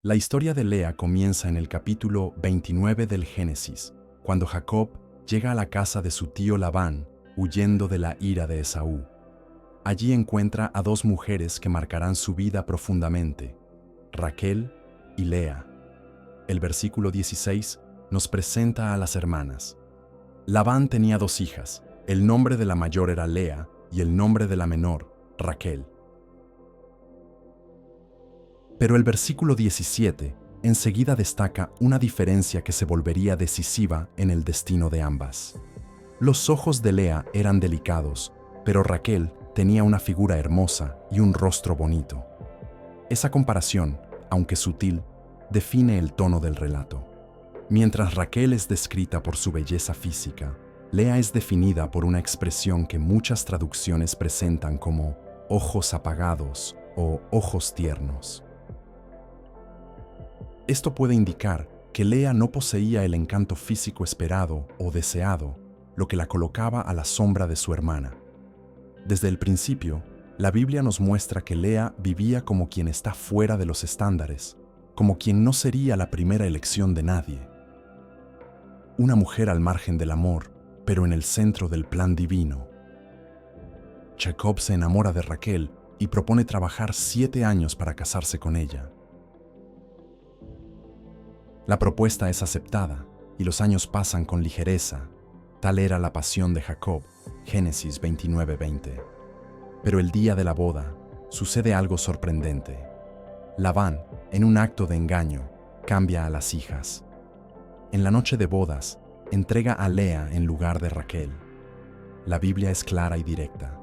La historia de Lea comienza en el capítulo 29 del Génesis, cuando Jacob llega a la casa de su tío Labán, huyendo de la ira de Esaú. Allí encuentra a dos mujeres que marcarán su vida profundamente, Raquel y Lea. El versículo 16 nos presenta a las hermanas. Labán tenía dos hijas, el nombre de la mayor era Lea y el nombre de la menor, Raquel. Pero el versículo 17 enseguida destaca una diferencia que se volvería decisiva en el destino de ambas. Los ojos de Lea eran delicados, pero Raquel tenía una figura hermosa y un rostro bonito. Esa comparación, aunque sutil, define el tono del relato. Mientras Raquel es descrita por su belleza física, Lea es definida por una expresión que muchas traducciones presentan como ojos apagados o ojos tiernos. Esto puede indicar que Lea no poseía el encanto físico esperado o deseado, lo que la colocaba a la sombra de su hermana. Desde el principio, la Biblia nos muestra que Lea vivía como quien está fuera de los estándares, como quien no sería la primera elección de nadie. Una mujer al margen del amor, pero en el centro del plan divino. Jacob se enamora de Raquel y propone trabajar 7 años para casarse con ella. La propuesta es aceptada y los años pasan con ligereza. Tal era la pasión de Jacob, Génesis 29:20. Pero el día de la boda sucede algo sorprendente. Labán, en un acto de engaño, cambia a las hijas. En la noche de bodas, entrega a Lea en lugar de Raquel. La Biblia es clara y directa.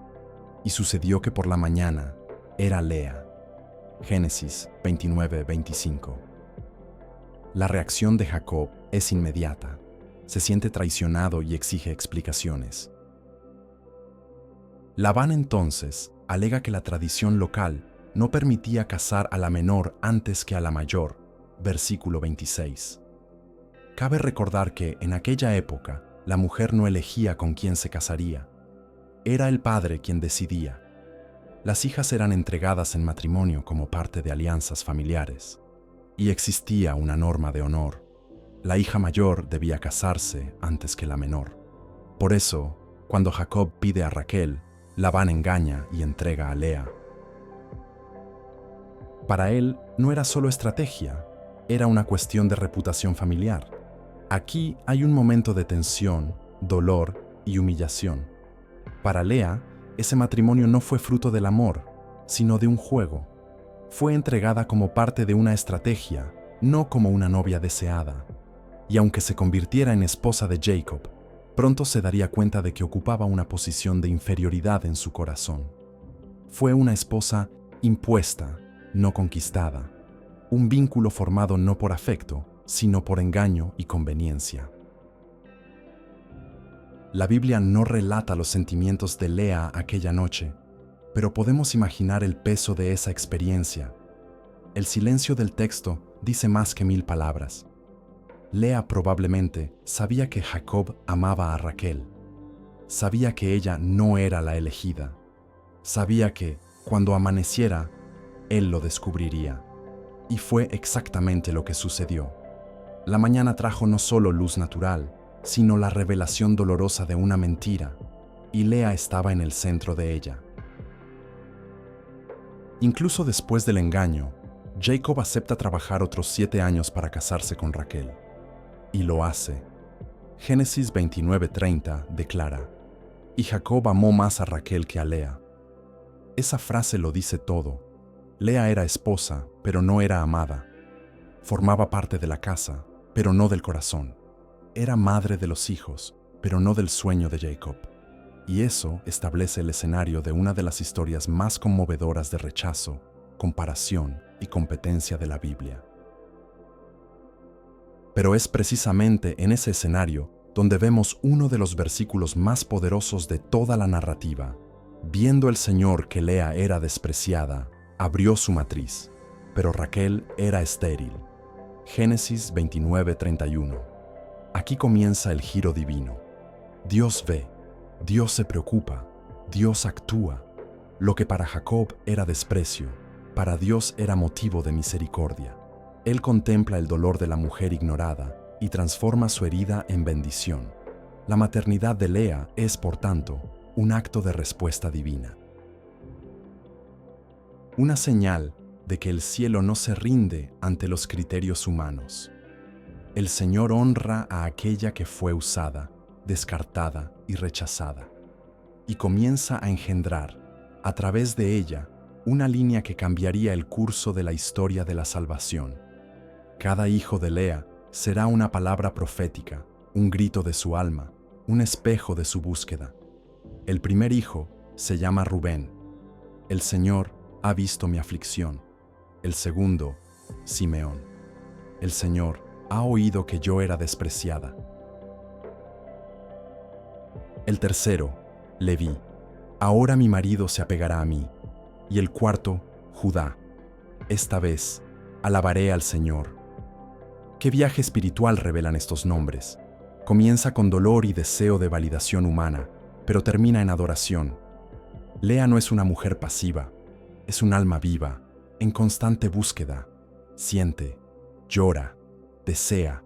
Y sucedió que por la mañana era Lea. Génesis 29:25. La reacción de Jacob es inmediata. Se siente traicionado y exige explicaciones. Labán entonces alega que la tradición local no permitía casar a la menor antes que a la mayor, versículo 26. Cabe recordar que, en aquella época, la mujer no elegía con quién se casaría. Era el padre quien decidía. Las hijas eran entregadas en matrimonio como parte de alianzas familiares. Y existía una norma de honor. La hija mayor debía casarse antes que la menor. Por eso, cuando Jacob pide a Raquel, Labán engaña y entrega a Lea. Para él no era solo estrategia, era una cuestión de reputación familiar. Aquí hay un momento de tensión, dolor y humillación. Para Lea, ese matrimonio no fue fruto del amor, sino de un juego. Fue entregada como parte de una estrategia, no como una novia deseada. Y aunque se convirtiera en esposa de Jacob, pronto se daría cuenta de que ocupaba una posición de inferioridad en su corazón. Fue una esposa impuesta, no conquistada, un vínculo formado no por afecto, sino por engaño y conveniencia. La Biblia no relata los sentimientos de Lea aquella noche, pero podemos imaginar el peso de esa experiencia. El silencio del texto dice más que 1000 palabras. Lea probablemente sabía que Jacob amaba a Raquel. Sabía que ella no era la elegida. Sabía que, cuando amaneciera, él lo descubriría. Y fue exactamente lo que sucedió. La mañana trajo no solo luz natural, sino la revelación dolorosa de una mentira, y Lea estaba en el centro de ella. Incluso después del engaño, Jacob acepta trabajar otros 7 años para casarse con Raquel. Y lo hace. Génesis 29:30 declara: "Y Jacob amó más a Raquel que a Lea". Esa frase lo dice todo. Lea era esposa, pero no era amada. Formaba parte de la casa, pero no del corazón. Era madre de los hijos, pero no del sueño de Jacob. Y eso establece el escenario de una de las historias más conmovedoras de rechazo, comparación y competencia de la Biblia. Pero es precisamente en ese escenario donde vemos uno de los versículos más poderosos de toda la narrativa. Viendo el Señor que Lea era despreciada, abrió su matriz, pero Raquel era estéril. Génesis 29:31. Aquí comienza el giro divino. Dios ve, Dios se preocupa, Dios actúa. Lo que para Jacob era desprecio, para Dios era motivo de misericordia. Él contempla el dolor de la mujer ignorada y transforma su herida en bendición. La maternidad de Lea es, por tanto, un acto de respuesta divina. Una señal de que el cielo no se rinde ante los criterios humanos. El Señor honra a aquella que fue usada, descartada y rechazada, y comienza a engendrar, a través de ella, una línea que cambiaría el curso de la historia de la salvación. Cada hijo de Lea será una palabra profética, un grito de su alma, un espejo de su búsqueda. El primer hijo se llama Rubén. El Señor ha visto mi aflicción. El segundo, Simeón. El Señor ha oído que yo era despreciada. El tercero, Leví. Ahora mi marido se apegará a mí. Y el cuarto, Judá. Esta vez, alabaré al Señor. ¿Qué viaje espiritual revelan estos nombres? Comienza con dolor y deseo de validación humana, pero termina en adoración. Lea no es una mujer pasiva, es un alma viva, en constante búsqueda. Siente, llora, desea,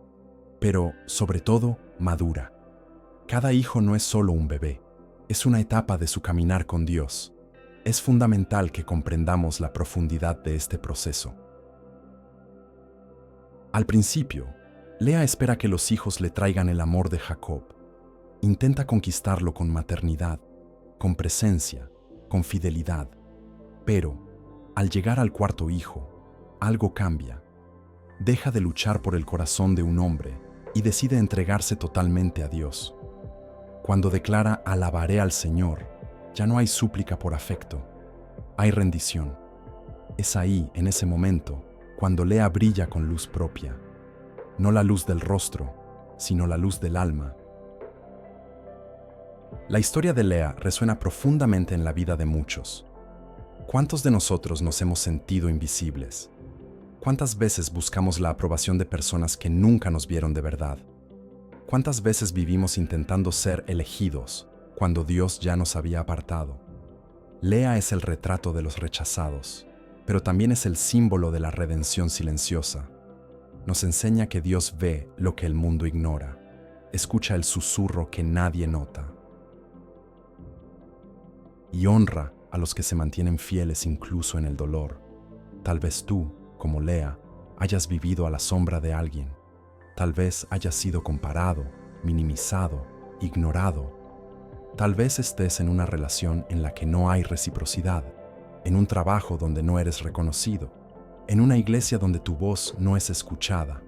pero, sobre todo, madura. Cada hijo no es solo un bebé, es una etapa de su caminar con Dios. Es fundamental que comprendamos la profundidad de este proceso. Al principio, Lea espera que los hijos le traigan el amor de Jacob. Intenta conquistarlo con maternidad, con presencia, con fidelidad. Pero, al llegar al cuarto hijo, algo cambia. Deja de luchar por el corazón de un hombre y decide entregarse totalmente a Dios. Cuando declara alabaré al Señor, ya no hay súplica por afecto, hay rendición. Es ahí, en ese momento, cuando Lea brilla con luz propia. No la luz del rostro, sino la luz del alma. La historia de Lea resuena profundamente en la vida de muchos. ¿Cuántos de nosotros nos hemos sentido invisibles? ¿Cuántas veces buscamos la aprobación de personas que nunca nos vieron de verdad? ¿Cuántas veces vivimos intentando ser elegidos cuando Dios ya nos había apartado? Lea es el retrato de los rechazados, pero también es el símbolo de la redención silenciosa. Nos enseña que Dios ve lo que el mundo ignora, escucha el susurro que nadie nota y honra a los que se mantienen fieles incluso en el dolor. Tal vez tú, como Lea, hayas vivido a la sombra de alguien. Tal vez hayas sido comparado, minimizado, ignorado. Tal vez estés en una relación en la que no hay reciprocidad, en un trabajo donde no eres reconocido, en una iglesia donde tu voz no es escuchada.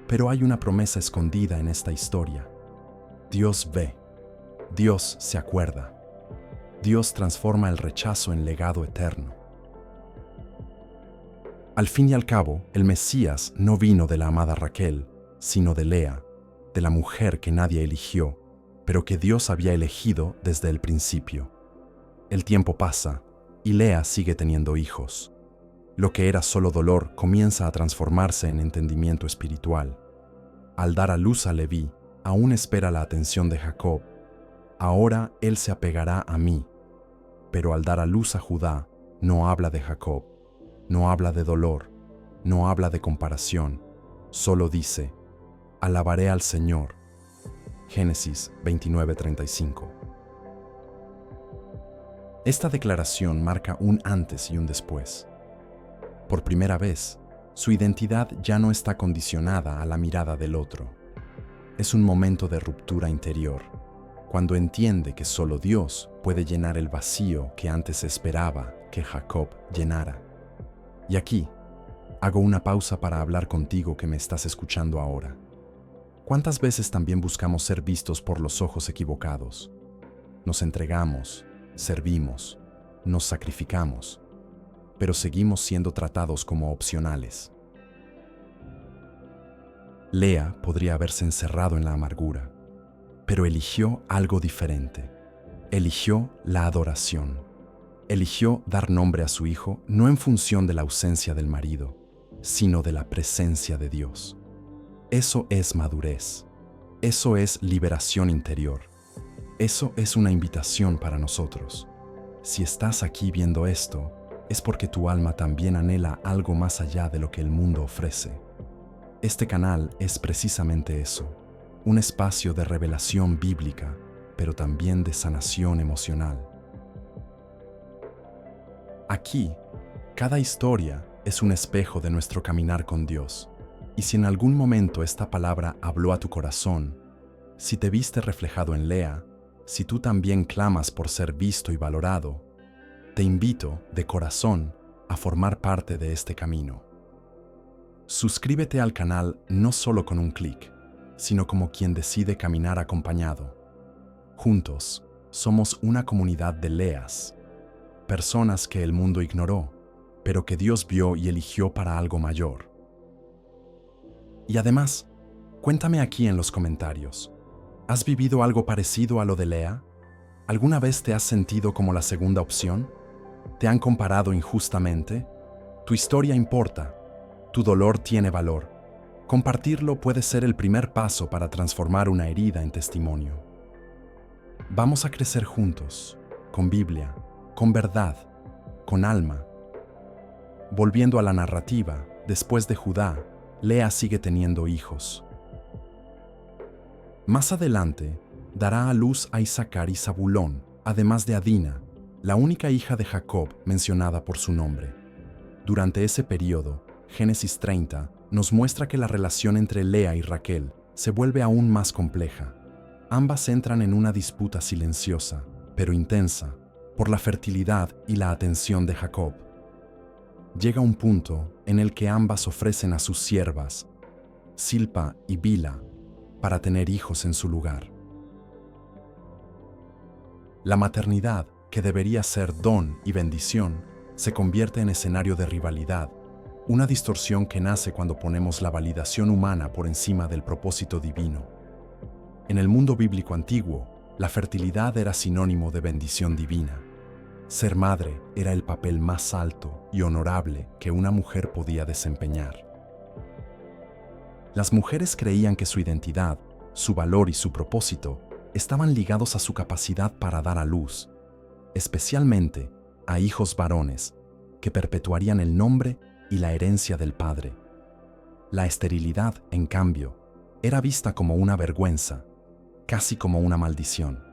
Pero hay una promesa escondida en esta historia. Dios ve, Dios se acuerda, Dios transforma el rechazo en legado eterno. Al fin y al cabo, el Mesías no vino de la amada Raquel, sino de Lea, de la mujer que nadie eligió, pero que Dios había elegido desde el principio. El tiempo pasa y Lea sigue teniendo hijos. Lo que era solo dolor comienza a transformarse en entendimiento espiritual. Al dar a luz a Leví, aún espera la atención de Jacob. Ahora él se apegará a mí. Pero al dar a luz a Judá, no habla de Jacob, no habla de dolor, no habla de comparación, solo dice, alabaré al Señor. Génesis 29:35. Esta declaración marca un antes y un después. Por primera vez, su identidad ya no está condicionada a la mirada del otro. Es un momento de ruptura interior, cuando entiende que solo Dios puede llenar el vacío que antes esperaba que Jacob llenara. Y aquí, hago una pausa para hablar contigo que me estás escuchando ahora. ¿Cuántas veces también buscamos ser vistos por los ojos equivocados? Nos entregamos, servimos, nos sacrificamos, pero seguimos siendo tratados como opcionales. Lea podría haberse encerrado en la amargura, pero eligió algo diferente. Eligió la adoración. Eligió dar nombre a su hijo no en función de la ausencia del marido, sino de la presencia de Dios. Eso es madurez. Eso es liberación interior. Eso es una invitación para nosotros. Si estás aquí viendo esto, es porque tu alma también anhela algo más allá de lo que el mundo ofrece. Este canal es precisamente eso, un espacio de revelación bíblica, pero también de sanación emocional. Aquí, cada historia es un espejo de nuestro caminar con Dios, y si en algún momento esta palabra habló a tu corazón, si te viste reflejado en Lea, si tú también clamas por ser visto y valorado, te invito, de corazón, a formar parte de este camino. Suscríbete al canal no solo con un clic, sino como quien decide caminar acompañado. Juntos, somos una comunidad de Leas, personas que el mundo ignoró, pero que Dios vio y eligió para algo mayor. Y además, cuéntame aquí en los comentarios, ¿has vivido algo parecido a lo de Lea? ¿Alguna vez te has sentido como la segunda opción? ¿Te han comparado injustamente? Tu historia importa. Tu dolor tiene valor. Compartirlo puede ser el primer paso para transformar una herida en testimonio. Vamos a crecer juntos, con Biblia, con verdad, con alma. Volviendo a la narrativa, después de Judá, Lea sigue teniendo hijos. Más adelante, dará a luz a Isaacar y Zabulón, además de a Dina, la única hija de Jacob mencionada por su nombre. Durante ese periodo, Génesis 30 nos muestra que la relación entre Lea y Raquel se vuelve aún más compleja. Ambas entran en una disputa silenciosa, pero intensa, por la fertilidad y la atención de Jacob. Llega un punto en el que ambas ofrecen a sus siervas, Silpa y Bila, para tener hijos en su lugar. La maternidad, que debería ser don y bendición, se convierte en escenario de rivalidad, una distorsión que nace cuando ponemos la validación humana por encima del propósito divino. En el mundo bíblico antiguo, la fertilidad era sinónimo de bendición divina. Ser madre era el papel más alto y honorable que una mujer podía desempeñar. Las mujeres creían que su identidad, su valor y su propósito estaban ligados a su capacidad para dar a luz, especialmente a hijos varones, que perpetuarían el nombre y la herencia del padre. La esterilidad, en cambio, era vista como una vergüenza, casi como una maldición.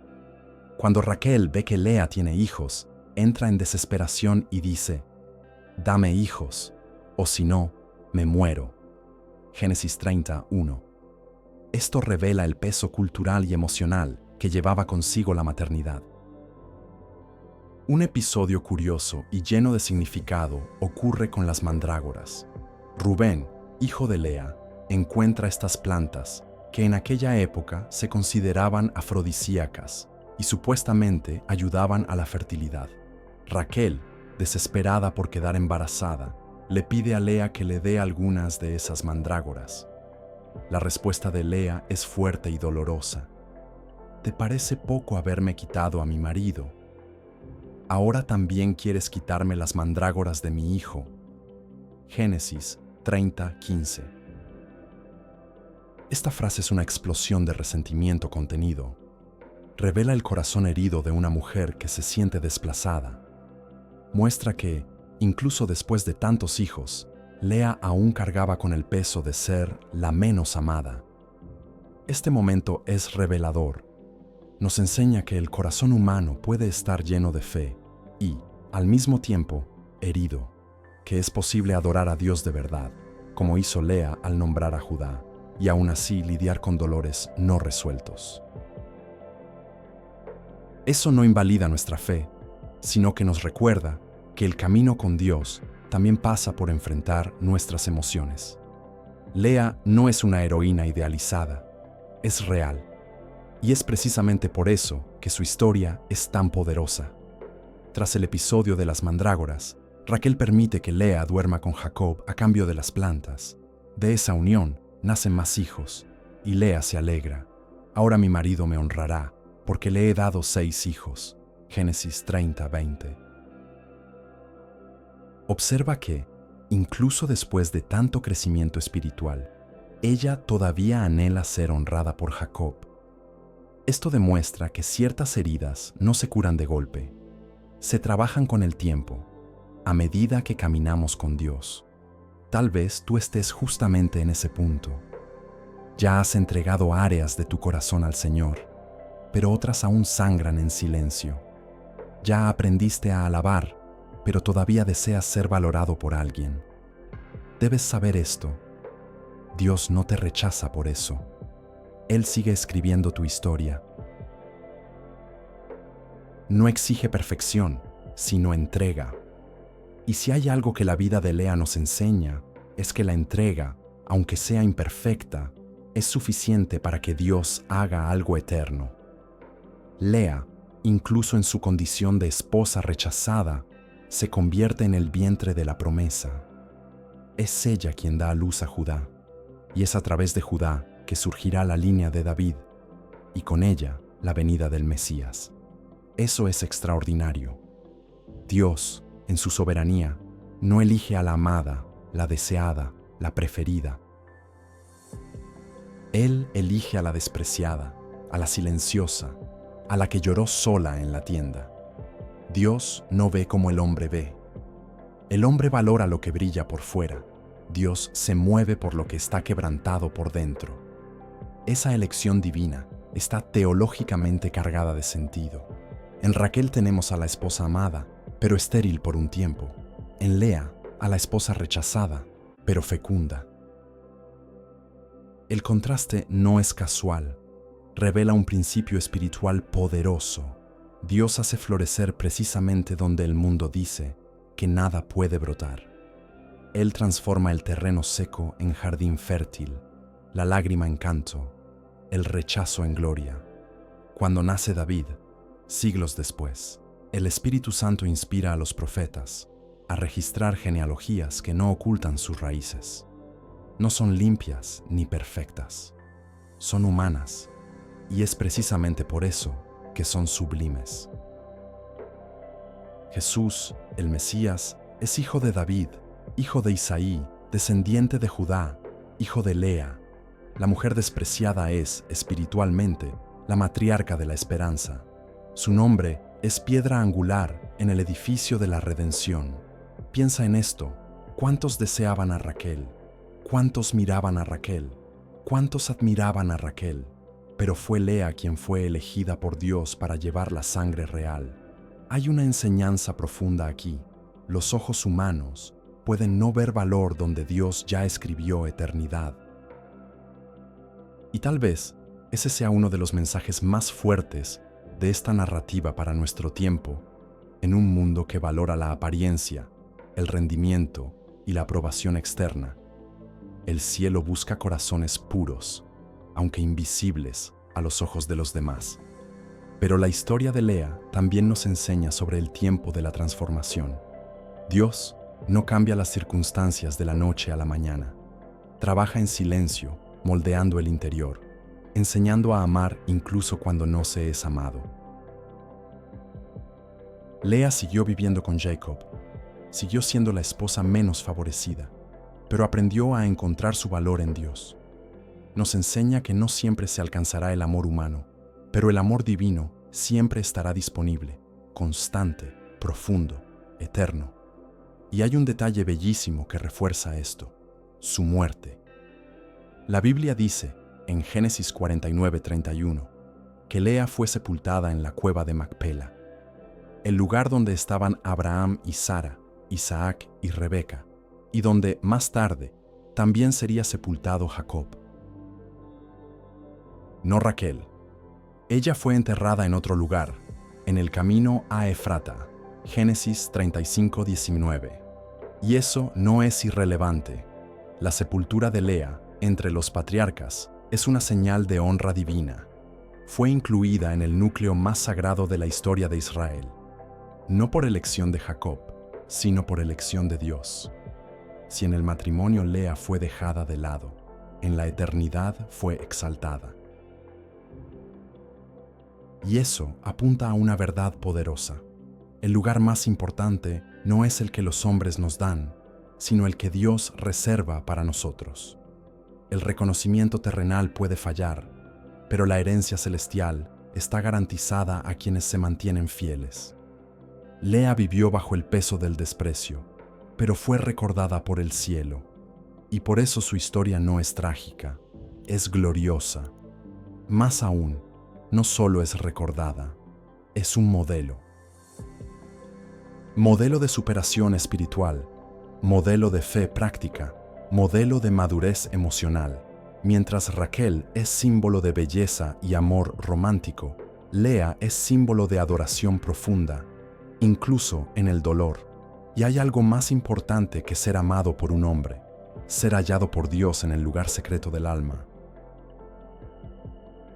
Cuando Raquel ve que Lea tiene hijos, entra en desesperación y dice: «Dame hijos, o si no, me muero». Génesis 31. Esto revela el peso cultural y emocional que llevaba consigo la maternidad. Un episodio curioso y lleno de significado ocurre con las mandrágoras. Rubén, hijo de Lea, encuentra estas plantas que en aquella época se consideraban afrodisíacas y supuestamente ayudaban a la fertilidad. Raquel, desesperada por quedar embarazada, le pide a Lea que le dé algunas de esas mandrágoras. La respuesta de Lea es fuerte y dolorosa. ¿Te parece poco haberme quitado a mi marido? ¿Ahora también quieres quitarme las mandrágoras de mi hijo? Génesis 30:15. Esta frase es una explosión de resentimiento contenido. Revela el corazón herido de una mujer que se siente desplazada. Muestra que, incluso después de tantos hijos, Lea aún cargaba con el peso de ser la menos amada. Este momento es revelador. Nos enseña que el corazón humano puede estar lleno de fe y, al mismo tiempo, herido, que es posible adorar a Dios de verdad, como hizo Lea al nombrar a Judá, y aún así lidiar con dolores no resueltos. Eso no invalida nuestra fe, sino que nos recuerda que el camino con Dios también pasa por enfrentar nuestras emociones. Lea no es una heroína idealizada, es real. Y es precisamente por eso que su historia es tan poderosa. Tras el episodio de las mandrágoras, Raquel permite que Lea duerma con Jacob a cambio de las plantas. De esa unión nacen más hijos, y Lea se alegra. Ahora mi marido me honrará, porque le he dado 6 hijos. Génesis 30:20. Observa que, incluso después de tanto crecimiento espiritual, ella todavía anhela ser honrada por Jacob. Esto demuestra que ciertas heridas no se curan de golpe, se trabajan con el tiempo. a medida que caminamos con Dios. Tal vez tú estés justamente en ese punto. Ya has entregado áreas de tu corazón al Señor, pero otras aún sangran en silencio. Ya aprendiste a alabar, pero todavía deseas ser valorado por alguien. Debes saber esto. Dios no te rechaza por eso. Él sigue escribiendo tu historia. No exige perfección, sino entrega. Y si hay algo que la vida de Lea nos enseña, es que la entrega, aunque sea imperfecta, es suficiente para que Dios haga algo eterno. Lea, incluso en su condición de esposa rechazada, se convierte en el vientre de la promesa. Es ella quien da a luz a Judá, y es a través de Judá que surgirá la línea de David, y con ella la venida del Mesías. Eso es extraordinario. Dios, en su soberanía, no elige a la amada, la deseada, la preferida. Él elige a la despreciada, a la silenciosa, a la que lloró sola en la tienda. Dios no ve como el hombre ve. El hombre valora lo que brilla por fuera. Dios se mueve por lo que está quebrantado por dentro. Esa elección divina está teológicamente cargada de sentido. En Raquel tenemos a la esposa amada, pero estéril por un tiempo. En Lea, a la esposa rechazada, pero fecunda. El contraste no es casual. Revela un principio espiritual poderoso. Dios hace florecer precisamente donde el mundo dice que nada puede brotar. Él transforma el terreno seco en jardín fértil, la lágrima en canto, el rechazo en gloria. Cuando nace David, siglos después, el Espíritu Santo inspira a los profetas a registrar genealogías que no ocultan sus raíces. No son limpias ni perfectas, son humanas, y es precisamente por eso que son sublimes. Jesús, el Mesías, es hijo de David, hijo de Isaí, descendiente de Judá, hijo de Lea. La mujer despreciada es, espiritualmente, la matriarca de la esperanza. Su nombre es piedra angular en el edificio de la redención. Piensa en esto. ¿Cuántos deseaban a Raquel? ¿Cuántos miraban a Raquel? ¿Cuántos admiraban a Raquel? Pero fue Lea quien fue elegida por Dios para llevar la sangre real. Hay una enseñanza profunda aquí. Los ojos humanos pueden no ver valor donde Dios ya escribió eternidad. Y tal vez ese sea uno de los mensajes más fuertes de esta narrativa para nuestro tiempo, en un mundo que valora la apariencia, el rendimiento y la aprobación externa. El cielo busca corazones puros, aunque invisibles a los ojos de los demás. Pero la historia de Lea también nos enseña sobre el tiempo de la transformación. Dios no cambia las circunstancias de la noche a la mañana. Trabaja en silencio, moldeando el interior, enseñando a amar incluso cuando no se es amado. Lea siguió viviendo con Jacob, siguió siendo la esposa menos favorecida, pero aprendió a encontrar su valor en Dios. Nos enseña que no siempre se alcanzará el amor humano, pero el amor divino siempre estará disponible, constante, profundo, eterno. Y hay un detalle bellísimo que refuerza esto: su muerte. La Biblia dice, en Génesis 49:31, que Lea fue sepultada en la cueva de Macpela, el lugar donde estaban Abraham y Sara, Isaac y Rebeca, y donde, más tarde, también sería sepultado Jacob. No Raquel. Ella fue enterrada en otro lugar, en el camino a Efrata, Génesis 35:19. Y eso no es irrelevante. La sepultura de Lea entre los patriarcas es una señal de honra divina. Fue incluida en el núcleo más sagrado de la historia de Israel, no por elección de Jacob, sino por elección de Dios. Si en el matrimonio Lea fue dejada de lado, en la eternidad fue exaltada. Y eso apunta a una verdad poderosa. El lugar más importante no es el que los hombres nos dan, sino el que Dios reserva para nosotros. El reconocimiento terrenal puede fallar, pero la herencia celestial está garantizada a quienes se mantienen fieles. Lea vivió bajo el peso del desprecio, pero fue recordada por el cielo. Y por eso su historia no es trágica, es gloriosa. Más aún, no solo es recordada, es un modelo. Modelo de superación espiritual, modelo de fe práctica, modelo de madurez emocional. Mientras Raquel es símbolo de belleza y amor romántico, Lea es símbolo de adoración profunda, incluso en el dolor. Y hay algo más importante que ser amado por un hombre, ser hallado por Dios en el lugar secreto del alma.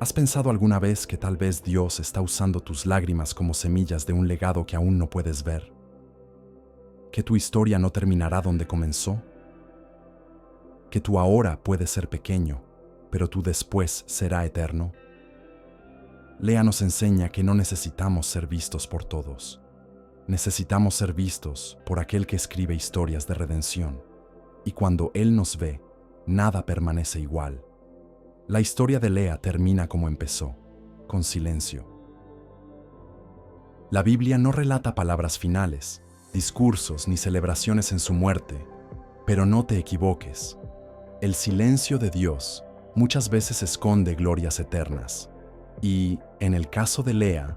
¿Has pensado alguna vez que tal vez Dios está usando tus lágrimas como semillas de un legado que aún no puedes ver? ¿Que tu historia no terminará donde comenzó? ¿Que tu ahora puede ser pequeño, pero tu después será eterno? Lea nos enseña que no necesitamos ser vistos por todos. Necesitamos ser vistos por aquel que escribe historias de redención. Y cuando Él nos ve, nada permanece igual. La historia de Lea termina como empezó, con silencio. La Biblia no relata palabras finales, discursos ni celebraciones en su muerte, pero no te equivoques. El silencio de Dios muchas veces esconde glorias eternas. Y, en el caso de Lea,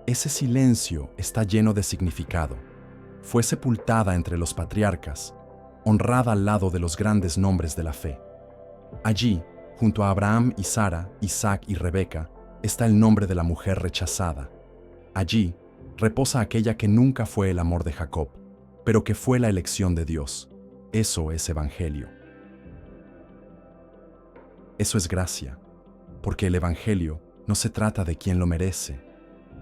ese silencio está lleno de significado. Fue sepultada entre los patriarcas, honrada al lado de los grandes nombres de la fe. Allí, junto a Abraham y Sara, Isaac y Rebeca, está el nombre de la mujer rechazada. Allí, reposa aquella que nunca fue el amor de Jacob, pero que fue la elección de Dios. Eso es evangelio. Eso es gracia, porque el evangelio no se trata de quién lo merece,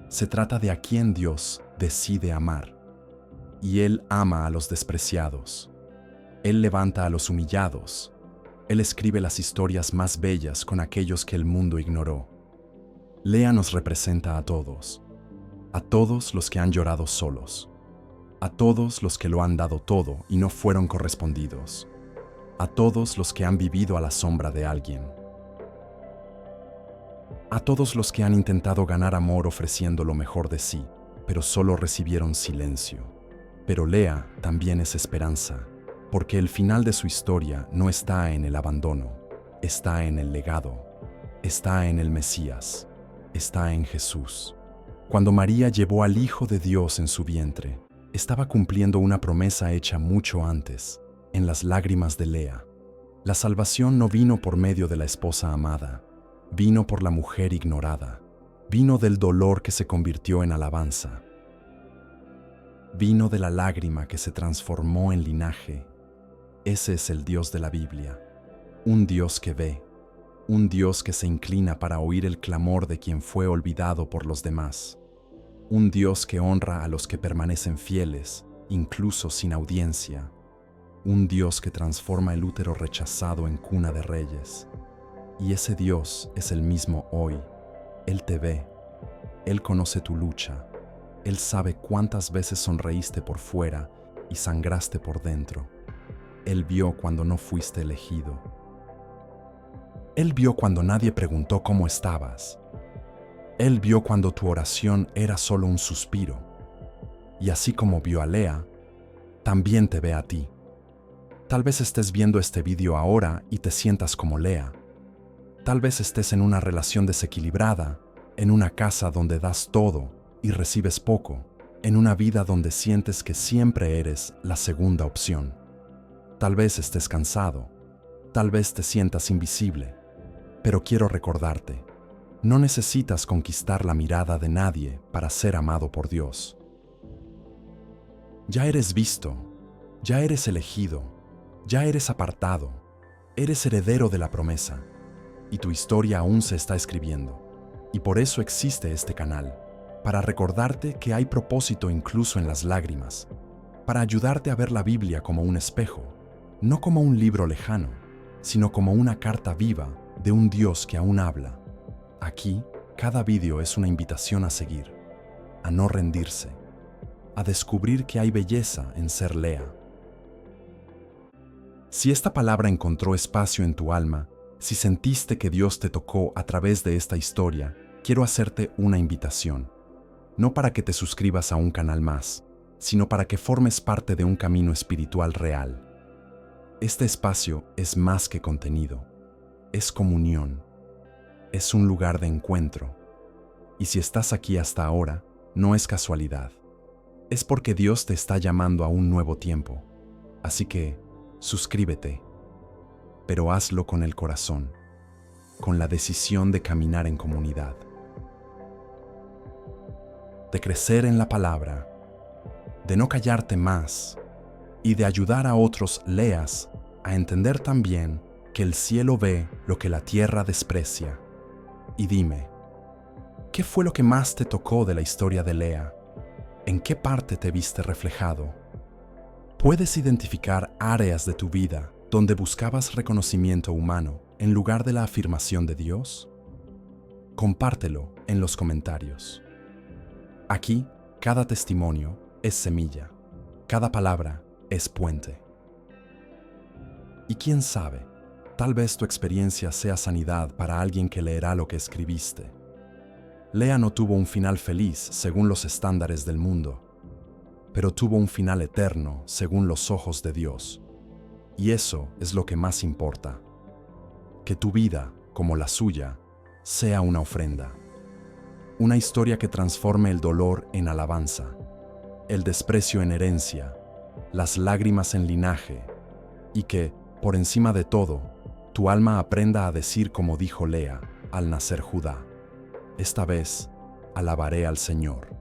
se trata de a quién Dios decide amar. Y Él ama a los despreciados. Él levanta a los humillados. Él escribe las historias más bellas con aquellos que el mundo ignoró. Lea nos representa a todos los que han llorado solos, a todos los que lo han dado todo y no fueron correspondidos, a todos los que han vivido a la sombra de alguien, a todos los que han intentado ganar amor ofreciendo lo mejor de sí, pero solo recibieron silencio. Pero Lea también es esperanza, porque el final de su historia no está en el abandono, está en el legado, está en el Mesías, está en Jesús. Cuando María llevó al Hijo de Dios en su vientre, estaba cumpliendo una promesa hecha mucho antes, en las lágrimas de Lea. La salvación no vino por medio de la esposa amada, vino por la mujer ignorada, vino del dolor que se convirtió en alabanza, vino de la lágrima que se transformó en linaje. Ese es el Dios de la Biblia, un Dios que ve, un Dios que se inclina para oír el clamor de quien fue olvidado por los demás, un Dios que honra a los que permanecen fieles, incluso sin audiencia, un Dios que transforma el útero rechazado en cuna de reyes. Y ese Dios es el mismo hoy. Él te ve, Él conoce tu lucha, Él sabe cuántas veces sonreíste por fuera y sangraste por dentro. Él vio cuando no fuiste elegido. Él vio cuando nadie preguntó cómo estabas. Él vio cuando tu oración era solo un suspiro. Y así como vio a Lea, también te ve a ti. Tal vez estés viendo este vídeo ahora y te sientas como Lea. Tal vez estés en una relación desequilibrada, en una casa donde das todo y recibes poco, en una vida donde sientes que siempre eres la segunda opción. Tal vez estés cansado, tal vez te sientas invisible, pero quiero recordarte, no necesitas conquistar la mirada de nadie para ser amado por Dios. Ya eres visto, ya eres elegido, ya eres apartado, eres heredero de la promesa. Y tu historia aún se está escribiendo. Y por eso existe este canal, para recordarte que hay propósito incluso en las lágrimas, para ayudarte a ver la Biblia como un espejo, no como un libro lejano, sino como una carta viva de un Dios que aún habla. Aquí, cada vídeo es una invitación a seguir, a no rendirse, a descubrir que hay belleza en ser Lea. Si esta palabra encontró espacio en tu alma, si sentiste que Dios te tocó a través de esta historia, quiero hacerte una invitación. No para que te suscribas a un canal más, sino para que formes parte de un camino espiritual real. Este espacio es más que contenido, es comunión, es un lugar de encuentro. Y si estás aquí hasta ahora, no es casualidad. Es porque Dios te está llamando a un nuevo tiempo. Así que, suscríbete, pero hazlo con el corazón, con la decisión de caminar en comunidad, de crecer en la palabra, de no callarte más y de ayudar a otros leas a entender también que el cielo ve lo que la tierra desprecia. Y dime, ¿qué fue lo que más te tocó de la historia de Lea? ¿En qué parte te viste reflejado? ¿Puedes identificar áreas de tu vida donde buscabas reconocimiento humano en lugar de la afirmación de Dios? Compártelo en los comentarios. Aquí, cada testimonio es semilla, cada palabra es puente. Y quién sabe, tal vez tu experiencia sea sanidad para alguien que leerá lo que escribiste. Lea no tuvo un final feliz según los estándares del mundo, pero tuvo un final eterno según los ojos de Dios. Y eso es lo que más importa. Que tu vida, como la suya, sea una ofrenda. Una historia que transforme el dolor en alabanza, el desprecio en herencia, las lágrimas en linaje, y que, por encima de todo, tu alma aprenda a decir como dijo Lea al nacer Judá: esta vez alabaré al Señor.